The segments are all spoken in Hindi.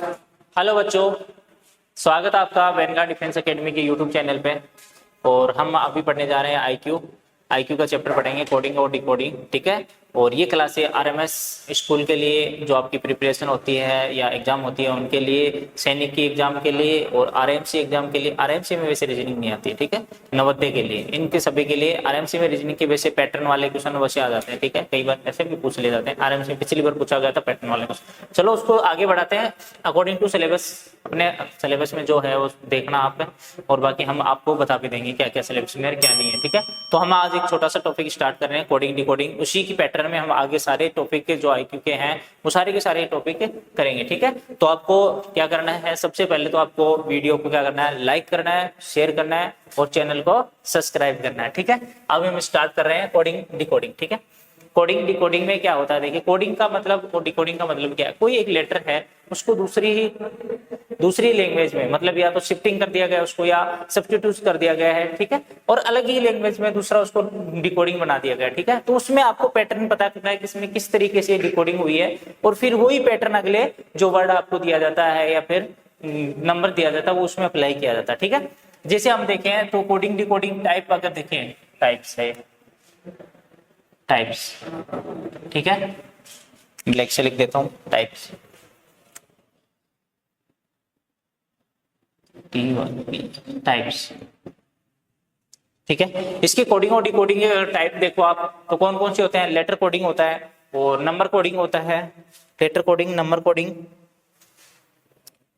हेलो बच्चों, स्वागत है आपका वैनगार्ड डिफेंस एकेडमी के यूट्यूब चैनल पे। और हम अभी पढ़ने जा रहे हैं आईक्यू का चैप्टर पढ़ेंगे, कोडिंग और डिकोडिंग। ठीक है। और ये क्लासे आरएमएस स्कूल के लिए जो आपकी प्रिपरेशन होती है या एग्जाम होती है उनके लिए, सैनिक की एग्जाम के लिए और आरएमसी एग्जाम के लिए। आरएमसी में वैसे रीजनिंग नहीं आती है, ठीक है, नवोदय के लिए, इनके सभी के लिए। आरएमसी में रीजनिंग के वैसे पैटर्न वाले क्वेश्चन वैसे आ जाते हैं, ठीक है, कई बार ऐसे भी पूछ ले जाते हैं। आरएमसी पिछली बार पूछा गया था पैटर्न वाले क्वेश्चन। चलो उसको आगे बढ़ाते हैं अकॉर्डिंग टू सिलेबस। अपने सिलेबस में जो है वो देखना आप, और बाकी हम आपको बता भी देंगे क्या क्या सिलेबस में क्या नहीं है। ठीक है। तो हम आज एक छोटा सा टॉपिक स्टार्ट कर रहे हैं, कोडिंग डिकोडिंग। उसी की पैटर्न में हम आगे सारे टॉपिक के जो आईक्यू के हैं वो सारे के सारे टॉपिक करेंगे। ठीक है। तो आपको क्या करना है, सबसे पहले तो आपको वीडियो को क्या करना है, लाइक करना है, शेयर करना है और चैनल को सब्सक्राइब करना है। ठीक है। अब हम स्टार्ट कर रहे हैं कोडिंग डिकोडिंग। ठीक है। कोडिंग डिकोडिंग में क्या होता है, देखिए, कोडिंग का मतलब और डिकोडिंग का मतलब क्या है। कोई एक लेटर है उसको दूसरी लैंग्वेज में, मतलब या तो शिफ्टिंग कर दिया गया उसको, या सब्स्टिट्यूट कर दिया गया है, ठीक है, और अलग ही लैंग्वेज में दूसरा उसको डिकोडिंग बना दिया गया। ठीक है। तो उसमें आपको पैटर्न पता करना है कि इसमें किस तरीके से डिकोडिंग हुई है, और फिर वही पैटर्न अगले जो वर्ड आपको दिया जाता है या फिर नंबर दिया जाता है वो उसमें अप्लाई किया जाता है। ठीक है। जैसे हम देखें तो कोडिंग डिकोडिंग टाइप अगर देखें, टाइप्स है, टाइप्स, ठीक है, ब्लैक से लिख देता हूं, टाइप्स, टाइप्स। ठीक है। इसके कोडिंग और डिकोडिंग के अगर टाइप देखो आप तो कौन कौन से होते हैं। लेटर कोडिंग होता है और नंबर कोडिंग होता है। Letter coding, number coding,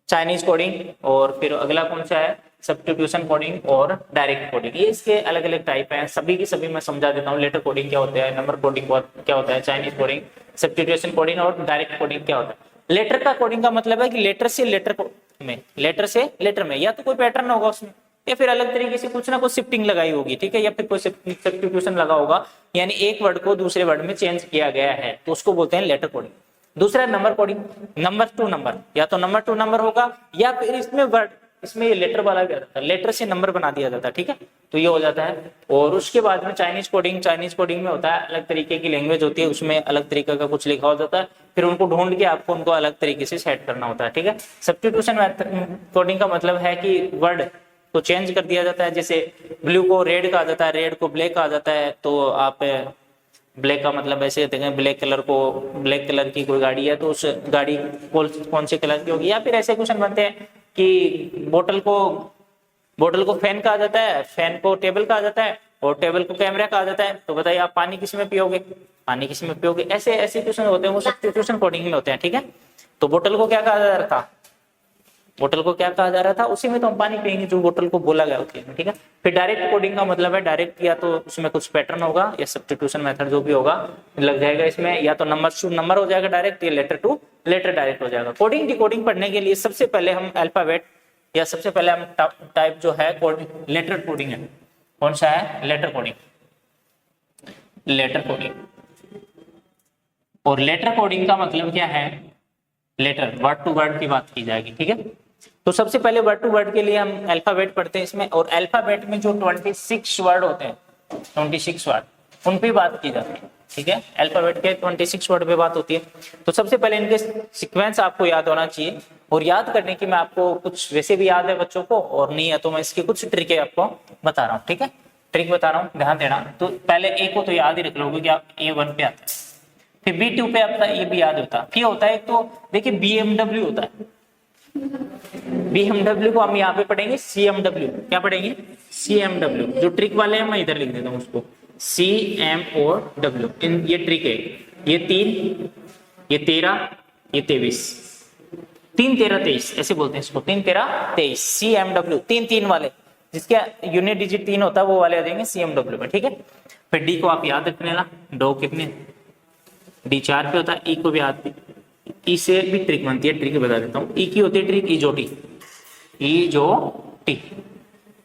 Chinese coding, और फिर अगला कौन सा है, सब्स्टिट्यूशन कोडिंग और डायरेक्ट कोडिंग। ये इसके अलग अलग टाइप हैं, सभी की सभी मैं समझा देता हूँ। लेटर कोडिंग क्या होता है, नंबर कोडिंग क्या होता है, चाइनीज कोडिंग, सब्स्टिट्यूशन कोडिंग और डायरेक्ट कोडिंग क्या होता है। लेटर का कोडिंग का मतलब है कि लेटर से लेटर में या तो कोई पैटर्न होगा उसमें, या फिर अलग तरीके से कुछ ना कुछ शिफ्टिंग लगाई होगी, ठीक है, या फिर कोई सब्स्टिट्यूशन लगा होगा, यानी एक वर्ड को दूसरे वर्ड में चेंज किया गया है, तो उसको बोलते हैं लेटर कोडिंग। दूसरा number coding, number two number, या तो नंबर टू नंबर होगा, या फिर इसमें ये लेटर वाला भी आता है, लेटर से नंबर बना दिया जाता है। ठीक है। तो ये हो जाता है। और उसके बाद में चाइनीज कोडिंग में होता है, अलग तरीके की लैंग्वेज होती है, उसमें अलग तरीके का कुछ लिखा हो जाता है, फिर उनको ढूंढ के आपको उनको अलग तरीके से सेट करना होता है। ठीक है। सब्स्टिट्यूशन कोडिंग का मतलब है कि वर्ड को चेंज कर दिया जाता है, जैसे ब्लू को रेड कहा जाता है, रेड को ब्लैक कहा जाता है, तो आप ब्लैक का मतलब ऐसे देखें, ब्लैक कलर की कोई गाड़ी है तो उस गाड़ी कौन से कलर की होगी। या फिर ऐसे क्वेश्चन बनते हैं कि बोतल को फैन कहा जाता है, फैन को टेबल कहा जाता है, और टेबल को कैमरा कहा जाता है, तो बताइए आप पानी किस में पियोगे। ऐसे ऐसे क्वेश्चन होते हैं, वो सब्स्टिट्यूशन कोडिंग में होते हैं। ठीक है। तो बोतल को क्या कहा जा रहा था, उसी में तो हम पानी पियेंगे जो बोतल को बोला गया उसके में। ठीक है। फिर डायरेक्ट कोडिंग का मतलब है, डायरेक्ट या तो उसमें कुछ पैटर्न होगा या सब्स्टिट्यूशन मेथड जो भी होगा लग जाएगा इसमें, या तो नंबर हो जाएगा डायरेक्ट, या लेटर टू लेटर डायरेक्ट हो जाएगा। कोडिंग डिकोडिंग पढ़ने के लिए सबसे पहले हम अल्फाबेट, या सबसे पहले हम टाइप जो है लेटर कोडिंग है। कौन सा है, लेटर कोडिंग। और लेटर कोडिंग का मतलब क्या है, लेटर वर्ड टू वर्ड की बात की जाएगी। ठीक है। तो सबसे पहले वर्ड टू वर्ड के लिए हम अल्फाबेट पढ़ते हैं इसमें, और अल्फाबेट में जो 26 वर्ड होते हैं, 26 वर्ड, उन पे बात की जाती है। ठीक है। अल्फाबेट के 26 वर्ड पे बात होती है। तो सबसे पहले इनके सीक्वेंस आपको याद होना चाहिए, और याद करने की मैं आपको कुछ वैसे भी याद है बच्चों को, और नहीं है तो मैं इसकी कुछ ट्रिक आपको बता रहा हूँ। ठीक है। ट्रिक बता रहा हूँ, ध्यान देना। तो पहले ए को तो याद ही रख लोगे कि आप A1 पे आता है, फिर B2 पे आता है, ये भी याद होता है। फिर होता है तो देखिए BMW होता है, BMW को हम यहाँ पे पढ़ेंगे CMW। क्या पढ़ेंगे, CMW। जो ट्रिक वाले हैं मैं इधर लिख देता हूँ उसको, CMOW। ये ट्रिक है, ये 3, ये 13, ये 23, 3 13 23 ऐसे बोलते हैं इसको, 3 13 23, CMW। 3 वाले जिसके यूनिट डिजिट 3 होता है वो वाले आ जाएंगे CMW में। ठीक है। फिर D को आप याद रखने ला, डो कितने, D 4 पे होता है, E को भी याद, ई से भी ट्रिक बनती है, ट्रिक बता देता हूँ। ई की होती है ट्रिक इजोटी,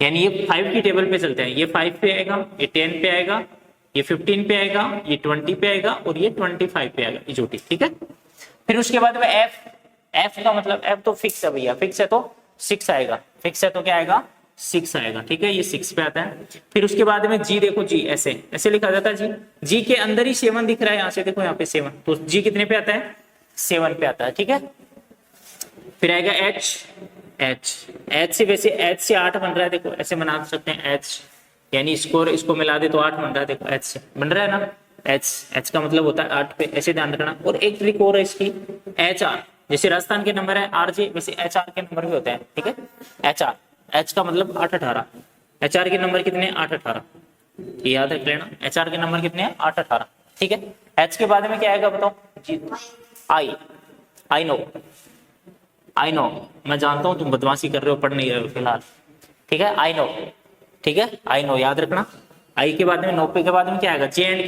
यानी ये 5 की टेबल पे चलते हैं। ये 5 पे आएगा, ये 10 पे आएगा, ये 15 पे आएगा, ये 20 पे आएगा, और ये 25 पे आएगा, इजोटी। ठीक है। फिर उसके बाद में एफ का मतलब, एफ तो फिक्स है भैया, फिक्स है तो 6 आएगा, फिक्स है तो क्या आएगा, 6 आएगा। ठीक है। ये 6 पे आता है। फिर उसके बाद में जी, देखो जी ऐसे लिखा जाता है जी के अंदर ही 7 दिख रहा है, यहाँ से देखो, यहाँ पे 7, तो जी कितने पे आता है, 7 पे आता है। ठीक है। फिर आएगा एच, एच से वैसे एच से 8 बन रहा है, देखो ऐसे बना सकते हैं एच, यानी इसको मिला दे तो 8 बन रहा है, देखो एच से बन रहा है ना, एच का मतलब होता है 8 पे, ऐसे ध्यान रखना। और एक ट्रिक और है इसकी, एच आर, जैसे राजस्थान के नंबर है RJ, वैसे एच आर के नंबर भी होते हैं, ठीक है। एच आर, एच का मतलब 8 18, एच आर के नंबर कितने 8 18, याद रख लेना, एच आर के नंबर कितने हैं 8 18, ठीक है। एच के बाद में क्या आएगा बताओ जी, आई नो, मैं जानता हूं तुम बदमाशी कर रहे हो, पढ़ नहीं रहे हो फिलहाल, ठीक है, आई नो, ठीक है, आई नो याद रखना। आई के बाद में, नो पे के बाद में क्या आएगा, जे एंड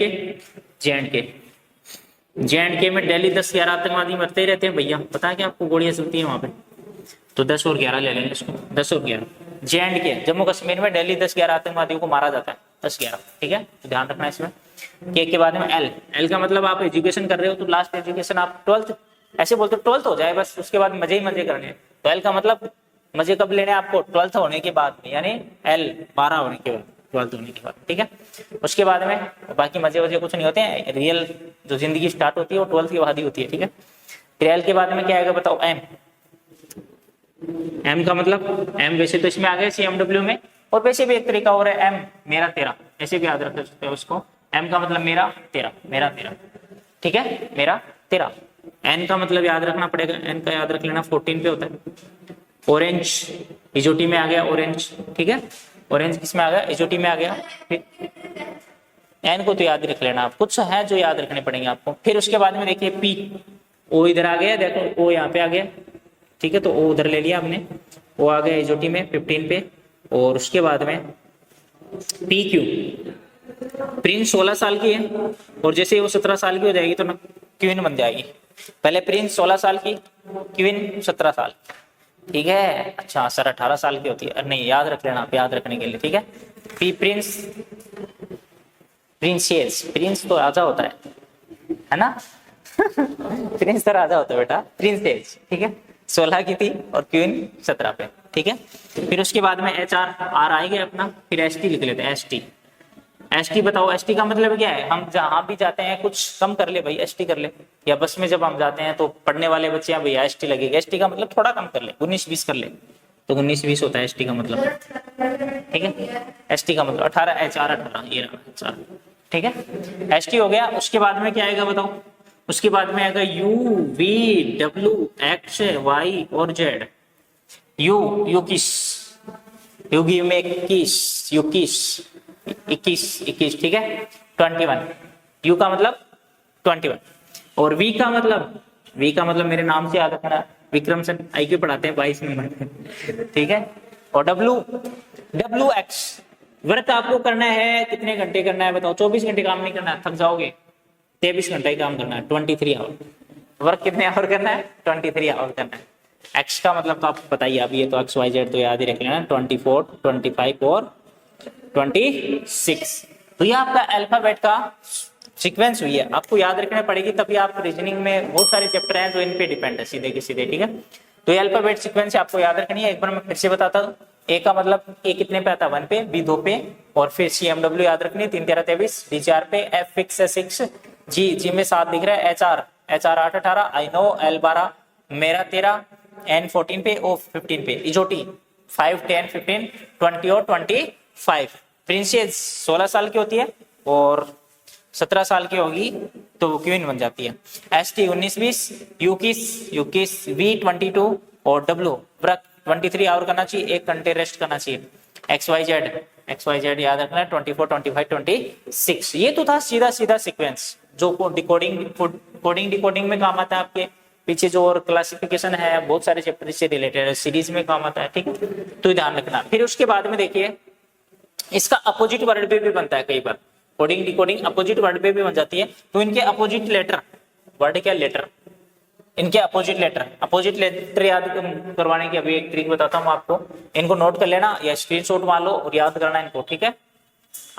के में दिल्ली 10-11 आतंकवादी मरते ही रहते हैं भैया, पता है क्या आपको, गोलियां चलती हैं वहां पे, तो 10 और 11 ले लेंगे इसको, 10 और 11, जे.एंड.के जम्मू कश्मीर में डेली 10-11 आतंकवादियों को मारा जाता है, 10-11, ठीक है, तो ध्यान रखना इसमें। के बाद में एल का मतलब आप एजुकेशन कर रहे हो तो लास्ट एजुकेशन आप 12th, ऐसे बोलते 12th हो जाए बस, उसके बाद मजे ही मजे करने हैं, तो एल का मतलब मजे कब लेने आपको, 12th होने के बाद में, यानी एल 12 होने के बाद, 12th होने के बाद, ठीक है। उसके बाद में बाकी मजे वजे कुछ नहीं होते हैं, रियल जो जिंदगी स्टार्ट होती है वो 12th के बाद ही होती है, ठीक है। फिर एल के बाद में क्या आएगा बताओ, एम का मतलब, एम वैसे तो इसमें आ गया CMW में, और वैसे भी एक तरीका और है, एम मेरा तेरा, ऐसे भी याद रख सकते हो उसको, एम का मतलब मेरा तेरा, ठीक है, मेरा तेरा। एन का मतलब याद रखना पड़ेगा, एन का याद रख लेना 14 पे होता है। ऑरेंज इजोटी में आ गया, ऑरेंज, ठीक है, ऑरेंज किस में आ गया, इजोटी में आ गया। फिर एन को तो याद रख लेना आप, कुछ है जो याद रखने पड़ेंगे आपको। फिर उसके बाद में देखिए पी, ओ इधर आ गया, देखो ओ यहाँ पे आ गया, ठीक है, तो ओ उधर ले लिया हमने, वो आ गया एजोटी में 15 पे। और उसके बाद में पी क्यू, प्रिंस 16 साल की है, और जैसे वो 17 साल की हो जाएगी तो क्वीन बन जाएगी। पहले प्रिंस 16 साल की, क्वीन 17 साल, ठीक है। अच्छा सर 18 साल की होती है, नहीं याद रख लेना आप, याद रखने के लिए, ठीक है। पी प्रिंस, प्रिंसेस, प्रिंस तो राजा होता है ना प्रिंस तो राजा होता है बेटा, प्रिंसेस, ठीक है, 16 की थी और क्वीन 17 पे, ठीक है। फिर उसके बाद में एच आर आएगा अपना, फिर एस टी लिख लेते हैं, एस टी बताओ, एस टी का मतलब क्या है, हम जहां भी जाते हैं कुछ कम कर ले भाई, एस टी कर ले, या बस में जब हम जाते हैं तो पढ़ने वाले बच्चे हैं भैया एस टी लगेगा, एस टी का मतलब थोड़ा कम कर ले, 19-20 कर ले, तो 19-20 होता है एस टी का मतलब, ठीक है। एस टी का मतलब 18, एच आर 18, ये रहा एच आर, ठीक है, एस टी हो गया। उसके बाद में क्या आएगा बताओ, उसके बाद में आएगा U V W X Y और जेड। यू किस, युगी में 21, युकिस 21, ठीक है, 21, यू का मतलब 21, और वी का मतलब मेरे नाम से याद रखना, विक्रम सर IQ पढ़ाते हैं 22 नंबर ठीक है। और डब्ल्यू एक्स, व्रत आपको करना है, कितने घंटे करना है बताओ, 24 घंटे काम नहीं करना है, थक जाओगे, 23 घंटा ही काम करना है, 23 आवर, वर्क कितने आवर करना है, 23 आवर करना है। एक्स का मतलब तो आपको बताइए, अब ये तो XYZ तो याद ही रख लेना, 24, 25 और 26, तो ये आपका अल्फाबेट का सीक्वेंस हुई है, आपको याद रखने पड़ेगी, तभी आप रीजनिंग में बहुत सारे चैप्टर हैं जो इन पे डिपेंड है सीधे के सीधे, ठीक है। तो ये अल्फाबेट सीक्वेंस आपको याद रखनी है, एक बार मैं फिर से बताता हूँ। ए का मतलब ए कितने पे आता है, 1 पे, बी 2 पे, और फिर CMW याद रखनी है 3 13 23, डी 4 पे, एफ फिक्स है 6, जी में 7 दिख रहा है, H R 8 18, I know L 12, मेरा 13, एन 14 पे, ओ 15 पे, इजोटी 5 10 15 20 और 25। प्रिंसेस 16 साल की होती है और 17 साल की होगी तो वो क्वीन बन जाती है। एस टी 19-20, यूकिस वी 22 और डब्ल्यू व्रत 23 आवर करना चाहिए, 1 घंटे रेस्ट करना चाहिए। XYZ याद रखना है 24 25 26। ये तो था सीधा सीक्वेंस जो कोडिंग डिकोडिंग में काम आता है, आपके पीछे जो और क्लासिफिकेशन है बहुत सारे चैप्टर से रिलेटेड है, सीरीज में काम आता है, ठीक है, तो ध्यान रखना। फिर उसके बाद में देखिए इसका अपोजिट वर्ड पे भी बनता है, कई बार कोडिंग डिकोडिंग अपोजिट वर्ड पे भी बन जाती है, तो इनके अपोजिट लेटर, वर्ड क्या लेटर, इनके अपोजिट लेटर याद करवाने की अभी एक ट्रिक बताता हूँ आपको, इनको नोट कर लेना या स्क्रीनशॉट मार लो और याद करना इनको, ठीक है।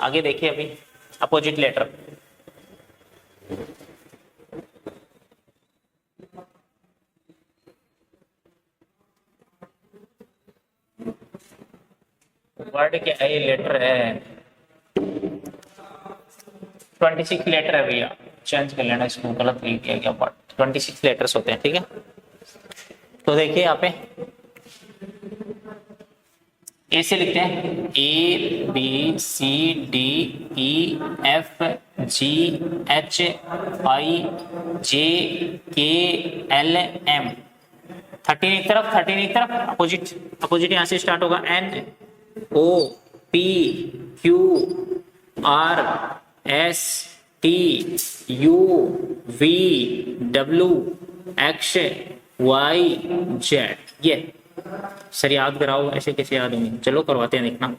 आगे देखिए अभी अपोजिट लेटर, वर्ड क्या है, ये लेटर है 26 लेटर है भैया, चेंज कर लेना इसको, गलत लिख दिया गया, 26 लेटर्स होते हैं, ठीक है। तो देखिए यहाँ पे ए से लिखते हैं ABCDEFGHIJKLM। 13 एक तरफ, 13 एक तरफ, अपोजिट अपोजिट यहां से स्टार्ट होगा। NOPQRSTUVWXYZ। ये सर याद कराओ, ऐसे कैसे याद होंगे? चलो करवाते हैं, देखना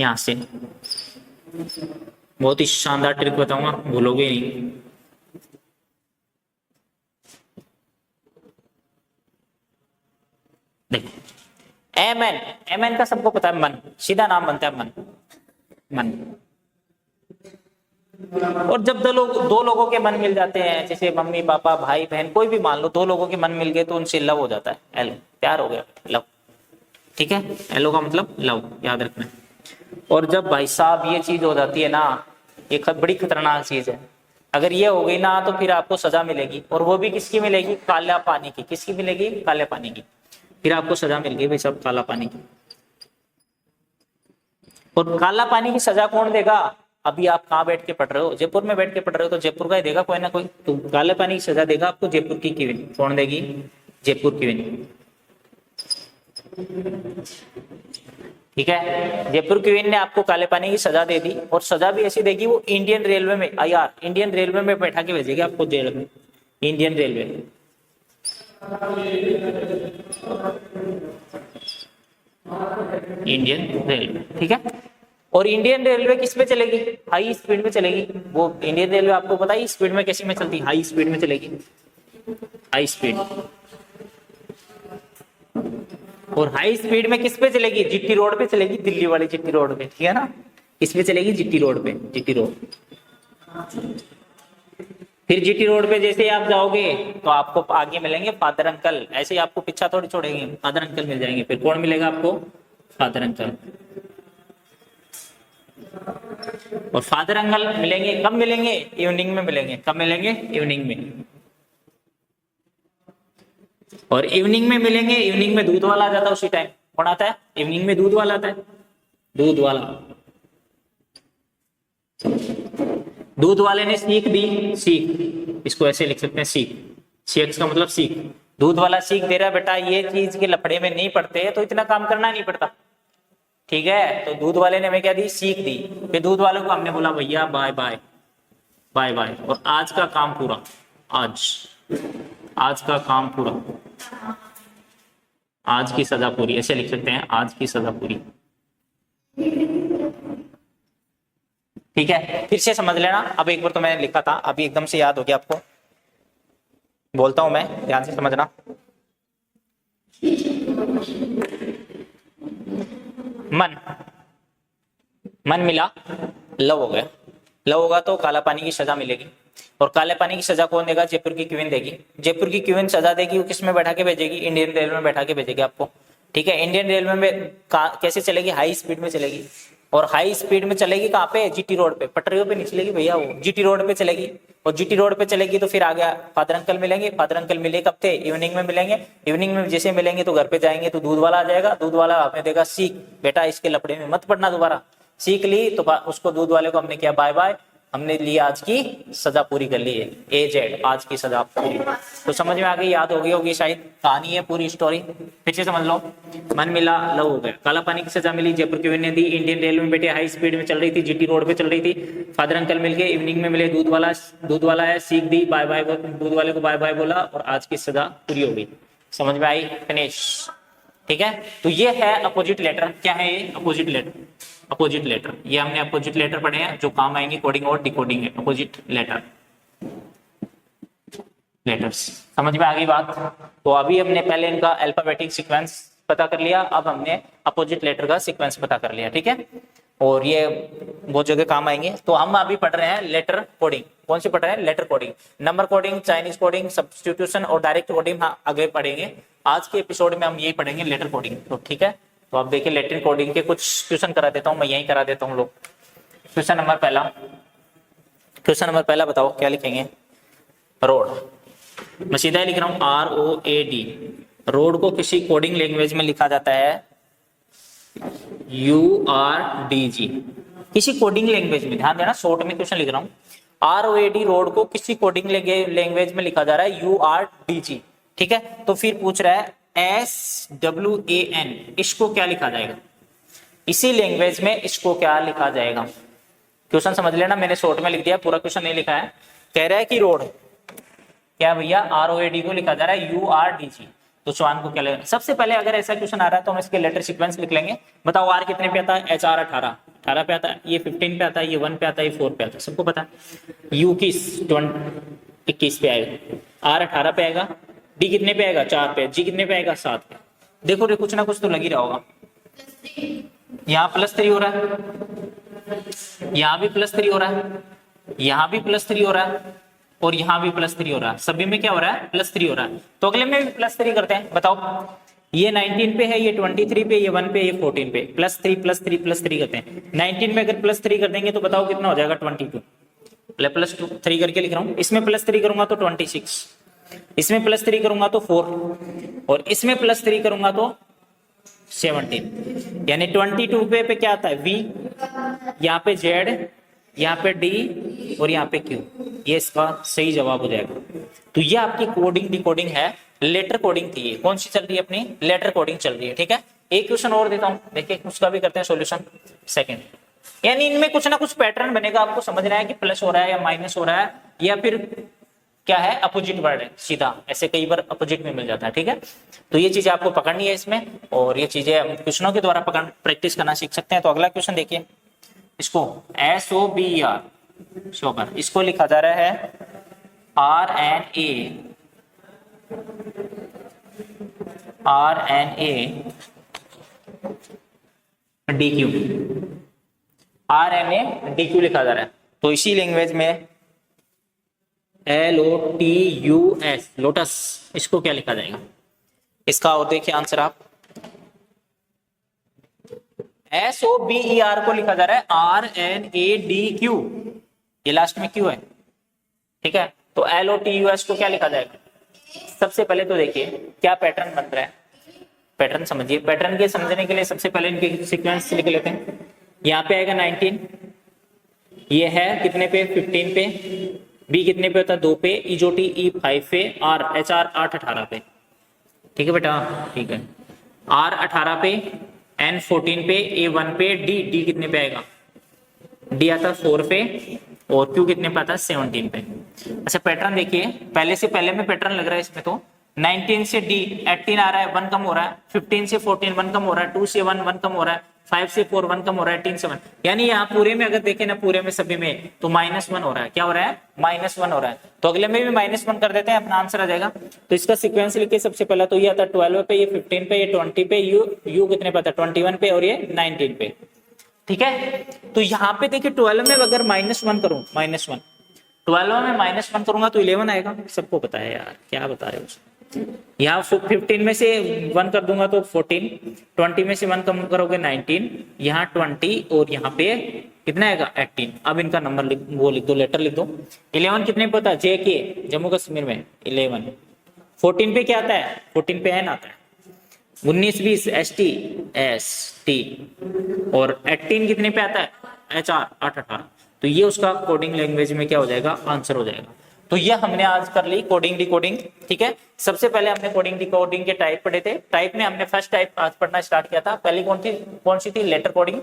यहां से। बहुत ही शानदार ट्रिक बताऊंगा, भूलोगे नहीं। देखो एमएन, एमएन का सबको पता है, मन, सीधा नाम बनता है मन, मन। और जब दो लोगों के मन मिल जाते हैं, जैसे मम्मी पापा भाई बहन कोई भी मान लो, दो लोगों के मन मिल गए तो उनसे लव हो जाता है, एल, प्यार हो गया, लव। ठीक है, एलो का मतलब लव, याद रखना। और जब भाई साहब ये चीज हो जाती है ना, ये बड़ी खतरनाक चीज है। अगर ये हो गई ना तो फिर आपको सजा मिलेगी, और वो भी किसकी मिलेगी? काला पानी की। किसकी मिलेगी? काले पानी की। फिर आपको सजा मिल गई भाई साहब, काला पानी की। और काला पानी की सजा कौन देगा? अभी आप कहाँ बैठ के पढ़ रहे हो? जयपुर में बैठ के पढ़ रहे हो, तो जयपुर का ही देगा कोई ना कोई। तो काले पानी की सजा देगा आपको जयपुर की क्वीन। कौन देगी? जयपुर क्वीन। ठीक है, जयपुर क्वीन ने आपको काले पानी की सजा दे दी, और सजा भी ऐसी देगी, वो इंडियन रेलवे में, IR इंडियन रेलवे में बैठा के भेजेगी आपको जेल में। Indian railway, Indian railway. ठीक है, और इंडियन रेलवे किस पे चलेगी? हाई स्पीड में चलेगी। वो इंडियन रेलवे आपको पता है स्पीड में कैसी में चलती? हाई स्पीड में चलेगी, हाई स्पीड। और हाई स्पीड में किस पे चलेगी? जीटी रोड पे चलेगी, दिल्ली वाली जीटी रोड पे। ठीक है ना, किस पे चलेगी? जीटी रोड पे, जीटी रोड। फिर जीटी रोड पे जैसे आप जाओगे तो आपको आगे मिलेंगे फादर अंकल, ऐसे ही आपको पीछा थोड़ी छोड़ेंगे, फादर अंकल मिल जाएंगे। फिर कौन मिलेगा आपको? Father uncle. और फादर अंकल मिलेंगे कब मिलेंगे? इवनिंग में मिलेंगे। कब मिलेंगे? इवनिंग में। और इवनिंग में मिलेंगे, इवनिंग में दूध वाला आ जाता है उसी टाइम। कौन आता है? इवनिंग में दूध वाला आता है, दूध वाला। दूध वाले ने सीख दी, सीख, इसको ऐसे लिख सकते हैं सीख। सीख का मतलब सीख। दूध वाला सीख दे रहा है, बेटा ये चीज के लफड़े में नहीं पड़ते तो इतना काम करना नहीं पड़ता। ठीक है, तो दूध वाले ने हमें क्या दी? सीख दी। फिर दूध वालों को हमने बोला भैया बाय बाय, बाय बाय, और आज का काम पूरा, आज का काम पूरा, आज की सजा पूरी, ऐसे लिख सकते हैं, आज की सजा पूरी। ठीक है, फिर से समझ लेना। अब एक बार तो मैंने लिखा था, अभी एकदम से याद हो गया आपको, बोलता हूं मैं, ध्यान से समझना। मन, मन मिला, लव हो गया। लव होगा तो काला पानी की सजा मिलेगी, और काले पानी की सजा कौन देगा? जयपुर की क्वीन देगी। जयपुर की क्वीन सजा देगी, वो किस में बैठा के भेजेगी? इंडियन रेलवे में बैठा के भेजेगी आपको। ठीक है, इंडियन रेलवे में कैसे चलेगी? हाई स्पीड में चलेगी। और हाई स्पीड में चलेगी कहाँ पे? जीटी रोड पे, पटरियों पे नहीं चलेगी भैया, वो जीटी रोड पे चलेगी। और जीटी रोड पे चलेगी तो फिर आ गया फादर अंकल मिलेंगे। फादर अंकल मिले कब थे? इवनिंग में मिलेंगे। इवनिंग में जैसे मिलेंगे तो घर पे जाएंगे तो दूध वाला आ जाएगा। दूध वाला हमें देगा सीख, बेटा इसके लपड़े में मत पड़ना दोबारा। सीख ली तो उसको, दूध वाले को हमने किया बाय बाय, हमने ली आज की सजा पूरी कर ली है, AZ आज की सजा पूरी। तो समझ में आ गई, याद हो गई होगी शायद, कहानी है पूरी स्टोरी। फिर से समझ लो, मन मिला, लव हो गया, काला पानी की सजा मिली, जयपुर क्वीन ने दी, इंडियन रेलवे में बैठे हाई स्पीड में चल रही थी, जीटी रोड पे चल रही थी, फादर अंकल मिल गए, इवनिंग में मिले, दूध वाला है, सीख दी, बाय बाय, दूध वाले को बाय बाय बोला, और आज की सजा पूरी हो गई। समझ में आई? फिनिश। ठीक है, तो ये है अपोजिट लेटर। क्या है ये? Opposite letter. अपोजिट लेटर, ये हमने अपोजिट लेटर पढ़े हैं जो काम आएंगे कोडिंग और डिकोडिंग में। Opposite letter, letters. समझ में आ गई बात? तो अभी हमने पहले इनका अल्फाबेटिक सीक्वेंस पता कर लिया, अब हमने अपोजिट लेटर का सीक्वेंस पता कर लिया। ठीक है, और ये बहुत जगह काम आएंगे। तो हम अभी पढ़ रहे हैं लेटर कोडिंग। कौन सी पढ़ रहे हैं? Letter coding. Number coding, Chinese coding, substitution और डायरेक्ट कोडिंग आगे पढ़ेंगे। आज के एपिसोड में हम यही पढ़ेंगे, लेटर कोडिंग। तो ठीक है, तो आप देखिए लेटर कोडिंग के कुछ क्वेश्चन करा देता हूं मैं, यही करा देता हूं लोग। क्वेश्चन नंबर पहला बताओ क्या लिखेंगे? रोड। मैं सीधा ही लिख रहा हूं ROAD, रोड को किसी कोडिंग लैंग्वेज में लिखा जाता है URDG, किसी कोडिंग लैंग्वेज में, ध्यान देना शॉर्ट में क्वेश्चन लिख रहा हूँ। ROAD रोड को किसी कोडिंग लैंग्वेज में लिखा जा रहा है URDG, ठीक है। तो फिर पूछ रहा है SWAN, इसको क्या लिखा जाएगा, इसी लैंग्वेज में इसको क्या लिखा जाएगा। क्वेश्चन समझ लेना, मैंने शॉर्ट में लिख दिया, पूरा क्वेश्चन नहीं लिखा है। कह रहा है कि रोड क्या भैया ROAD को लिखा जा रहा है URDG, तो स्वान को क्या लगेगा। सबसे पहले अगर ऐसा क्वेश्चन आ रहा है तो हम इसके लेटर सीक्वेंस लिख लेंगे। बताओ R कितने पे आता है, HR 18 पे आता है, ये 15 पे आता है, ये 1 पे आता है, ये 4 पे आता है, सबको पता है। U किस 21 पे आएगा, R 18 पे आएगा, D कितने पे आएगा 4 पे, G कितने पे आएगा 7 पे। देखो कुछ ना कुछ तो लग ही रहा होगा। यहाँ +3 हो रहा है, यहाँ भी +3 हो रहा है, यहाँ भी +3 हो रहा है, और यहाँ भी +3 हो रहा है। सभी में क्या हो रहा है, +3 हो रहा है। तो अगले में भी +3 करते हैं। बताओ ये 19 पे है, ये 23 पे, ये 1 पे, ये 14 पे, +3 करते हैं। 19 में अगर +3 कर देंगे तो बताओ कितना हो जाएगा, 22। +3 करके लिख रहा हूँ। इसमें +3 करूंगा तो 26, इसमें +3 करूंगा तो 4, और इसमें +3 करूंगा तो 17। यानी 22 पे क्या आता है V, यहाँ पे Z, यहाँ पे D और यहाँ पे Q, ये इसका सही जवाब हो जाएगा। तो ये आपकी कोडिंग डिकोडिंग है, लेटर कोडिंग थी। ये कौन सी चल रही है, अपनी लेटर कोडिंग चल रही है, ठीक है। एक क्वेश्चन और देता हूं, देखिए उसका भी करते हैं सॉल्यूशन। सेकंड, यानी इनमें कुछ ना कुछ पैटर्न बनेगा, आपको समझना है कि प्लस हो रहा है या माइनस हो रहा है, या फिर क्या है, अपोजिट वर्ड है सीधा, ऐसे कई बार अपोजिट में मिल जाता है, ठीक है। तो ये चीजें आपको पकड़नी है इसमें, और ये चीजें हम क्वेश्चनों के द्वारा पकड़ प्रैक्टिस करना सीख सकते हैं। तो अगला क्वेश्चन देखिए, इसको SOBER सोबर, इसको लिखा जा रहा है RNA DQ लिखा जा रहा है। तो इसी लैंग्वेज में LOTUS लोटस, इसको क्या लिखा जाएगा इसका, और देखिए आंसर आप। SOBER को लिखा जा रहा है RNADQ, ये लास्ट में Q है, ठीक है। तो LOTUS को क्या लिखा जाएगा। सबसे पहले तो देखिए क्या पैटर्न बन रहा है, पैटर्न समझिए। पैटर्न के समझने के लिए सबसे पहले इनके सीक्वेंस लिख लेते हैं। यहाँ पे आएगा 19, ये है कितने पे, 15 पे, B कितने पे होता है, 2 पे, E 5 पे, R HR 8 18 पे, ठीक है बेटा, ठीक है। R 18 पे, N 14 पे, A 1 पे, D कितने पे आएगा, D आता है 4 पे, और Q कितने पे आता है 17 पे। अच्छा पैटर्न देखिए, पहले से पहले में पैटर्न लग रहा है इसमें। तो 19 से D 18 आ रहा है, 1 कम हो रहा है, 15 से 14 1 कम हो रहा है, 2 से 1 कम हो रहा है, 5 से 4 1 कम हो रहा है, 3 से 1, यानी यहाँ पूरे में अगर देखें ना, पूरे में सभी में तो -1 हो रहा है। क्या हो रहा है, -1 हो रहा है। तो अगले में भी -1 कर देते हैं, अपना आंसर आ जाएगा। तो इसका सीक्वेंस लिखिए। सबसे पहला तो ये आता है 12 पे, ये 15 पे, ये 20 पे, यू कितने पे आता है 21 पे, और ये 19 पे, ठीक है। तो यहाँ पे देखिए 12 में अगर -1 करूं, -1, 12 में -1 करूंगा तो 11 आएगा, सबको पता है यार, क्या बता रहे हो। यहाँ 15 में से 1 कर दूंगा तो 14, 20 में से 1 कम करोगे 19, यहाँ 20, और यहाँ पे कितना आएगा 18। अब इनका नंबर वो लिख दो, लेटर लिख दो। 11 कितने पे होता है, JK जम्मू कश्मीर में 11। 14 पे क्या आता है, 14 पे N आता है। 19 20 ST, और 18 कितने पे आता है, HR 8 18। तो ये उसका कोडिंग लैंग्वेज में क्या हो जाएगा, आंसर हो जाएगा। तो ये हमने आज कर ली कोडिंग डिकोडिंग, ठीक है। सबसे पहले हमने कोडिंग डिकोडिंग के टाइप पढ़े थे। टाइप में हमने फर्स्ट टाइप आज पढ़ना स्टार्ट किया था। पहली कौन सी थी, लेटर कोडिंग।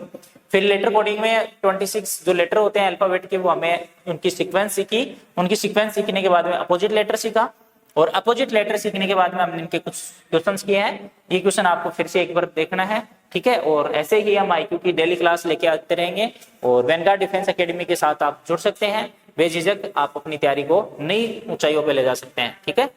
फिर लेटर कोडिंग में 26 जो लेटर होते हैं अल्फाबेट के, वो हमें उनकी सीक्वेंस सीखी। उनकी सीक्वेंस सीखने के बाद में अपोजिट लेटर सीखा, और अपोजिट लेटर सीखने के बाद में हमने इनके कुछ क्वेश्चंस किए हैं। ये क्वेश्चन आपको फिर से एक बार देखना है, ठीक है। और ऐसे ही हम IQ की डेली क्लास लेके आते रहेंगे, और वैनगार्ड डिफेंस एकेडमी के साथ आप जुड़ सकते हैं। बेझिझक आप अपनी तैयारी को नई ऊंचाइयों पे ले जा सकते हैं, ठीक है।